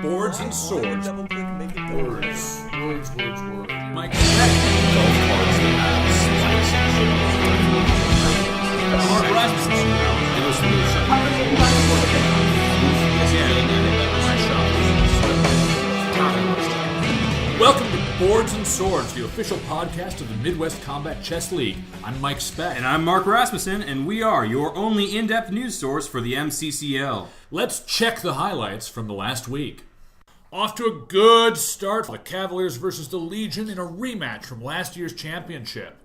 Boards and Swords. Double click, make it Words. Words. Mike Golf carts that have spikes and shit. Mark Rasmussen. It was from the Welcome to Boards and Swords, the official podcast of the Midwest Combat Chess League. I'm Mike Speck. And I'm Mark Rasmussen, and we are your only in-depth news source for the MCCL. Let's check the highlights from the last week. Off to a good start for the Cavaliers versus the Legion in a rematch from last year's championship.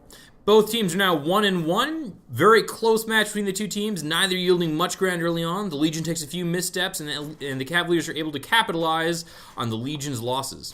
Both teams are now 1-1. Very close match between the two teams, neither yielding much ground early on. The Legion takes a few missteps, and the Cavaliers are able to capitalize on the Legion's losses.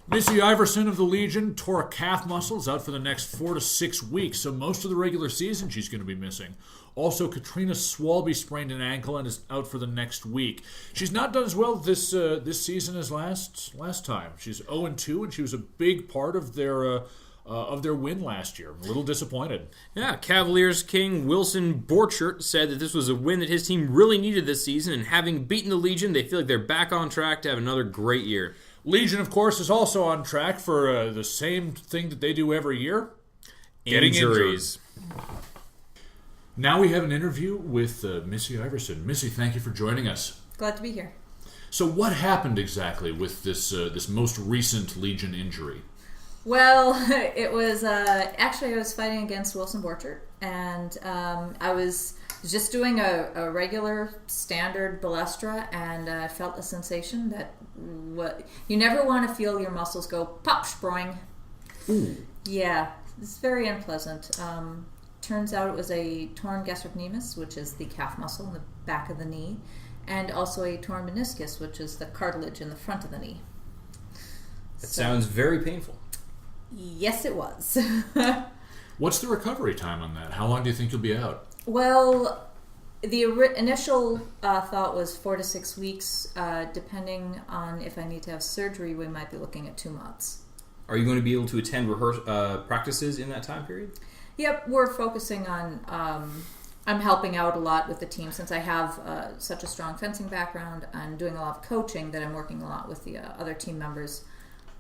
Missy Iverson of the Legion tore a calf muscle, is out for the next 4 to 6 weeks, so most of the regular season she's going to be missing. Also, Katrina Swalby sprained an ankle and is out for the next week. She's not done as well this season as last time. She's 0-2, and she was a big part of their win last year. I'm a little disappointed. Yeah, Cavaliers king Wilson Borchert said that this was a win that his team really needed this season, and having beaten the Legion, they feel like they're back on track to have another great year. Legion, of course, is also on track for the same thing that they do every year. Getting injuries. Now we have an interview with Missy Iverson. Missy, thank you for joining us. Glad to be here. So what happened exactly with this most recent Legion injury? Well, it was actually I was fighting against Wilson Borchert, and I was just doing a regular standard balestra, and I felt a sensation that you never want to feel your muscles go pop sproing. Ooh. Yeah, it's very unpleasant. Turns out it was a torn gastrocnemius, which is the calf muscle in the back of the knee, and also a torn meniscus, which is the cartilage in the front of the knee. That sounds very painful. Yes, it was. What's the recovery time on that? How long do you think you'll be out? Well, the initial thought was 4 to 6 weeks. Depending on if I need to have surgery, we might be looking at 2 months. Are you going to be able to attend practices in that time period? Yep, we're focusing on... I'm helping out a lot with the team since I have such a strong fencing background and doing a lot of coaching that I'm working a lot with the other team members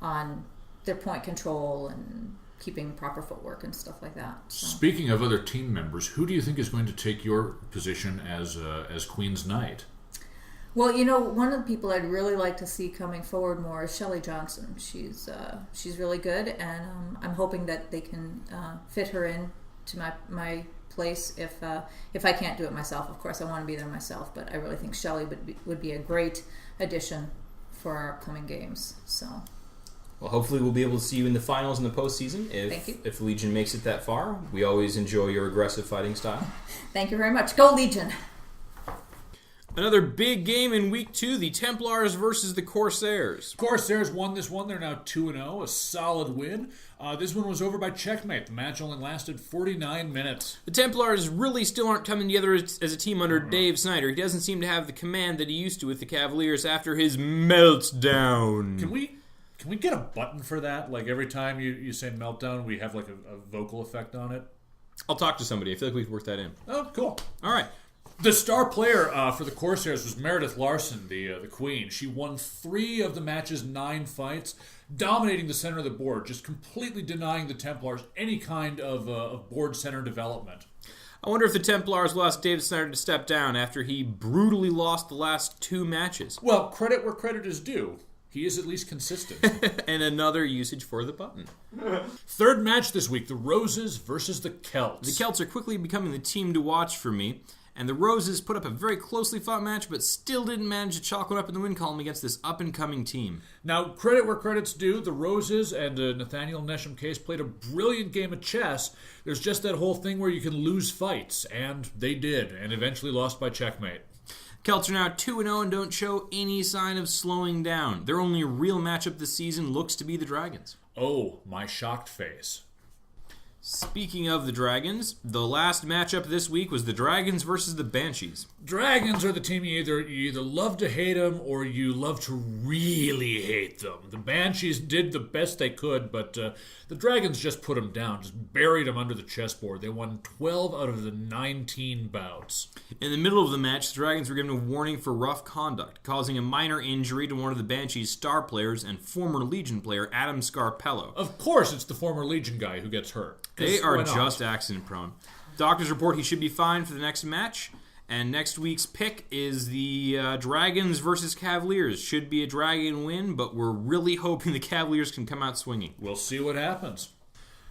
on their point control and keeping proper footwork and stuff like that. So. Speaking of other team members, who do you think is going to take your position as Queen's Knight? Well, one of the people I'd really like to see coming forward more is Shelley Johnson. She's really good, and I'm hoping that they can fit her in to my place if I can't do it myself. Of course, I want to be there myself, but I really think Shelley would be a great addition for our upcoming games. So. Well, hopefully we'll be able to see you in the finals in the postseason. Thank you. If Legion makes it that far, we always enjoy your aggressive fighting style. Thank you very much. Go Legion! Another big game in Week 2, the Templars versus the Corsairs. Corsairs won this one. They're now 2-0, a solid win. This one was over by checkmate. The match only lasted 49 minutes. The Templars really still aren't coming together as a team under Dave Snyder. He doesn't seem to have the command that he used to with the Cavaliers after his meltdown. Can we get a button for that? Like every time you say meltdown, we have like a vocal effect on it? I'll talk to somebody. I feel like we could work that in. Oh, cool. All right. The star player for the Corsairs was Meredith Larson, the queen. She won 3 of the match's 9 fights, dominating the center of the board, just completely denying the Templars any kind of board center development. I wonder if the Templars will ask Dave Snyder to step down after he brutally lost the last 2 matches. Well, credit where credit is due. He is at least consistent. And another usage for the button. Third match this week, the Roses versus the Celts. The Celts are quickly becoming the team to watch for me. And the Roses put up a very closely fought match, but still didn't manage to chalk one up in the win column against this up-and-coming team. Now, credit where credit's due. The Roses and Nathaniel Nesham Case played a brilliant game of chess. There's just that whole thing where you can lose fights, and they did, and eventually lost by checkmate. Celts are now 2-0 and don't show any sign of slowing down. Their only real matchup this season looks to be the Dragons. Oh, my shocked face. Speaking of the Dragons, the last matchup this week was the Dragons versus the Banshees. Dragons are the team you either love to hate them or you love to really hate them. The Banshees did the best they could, but the Dragons just put them down, just buried them under the chessboard. They won 12 out of the 19 bouts. In the middle of the match, the Dragons were given a warning for rough conduct, causing a minor injury to one of the Banshees' star players and former Legion player Adam Scarpello. Of course, it's the former Legion guy who gets hurt. They are just accident prone. Doctors report he should be fine for the next match. And next week's pick is the Dragons versus Cavaliers. Should be a Dragon win, but we're really hoping the Cavaliers can come out swinging. We'll see what happens.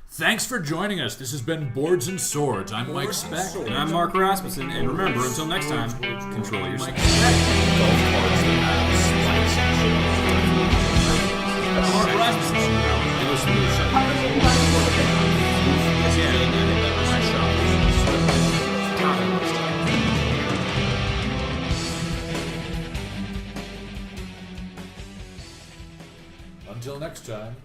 Thanks for joining us. This has been Boards and Swords. I'm Mike Speck. And I'm Mark Rasmussen. And remember, until next time, control yourself. Golf carts that have spikes and shit. Mark Rasmussen. And listen to the show. Until next time.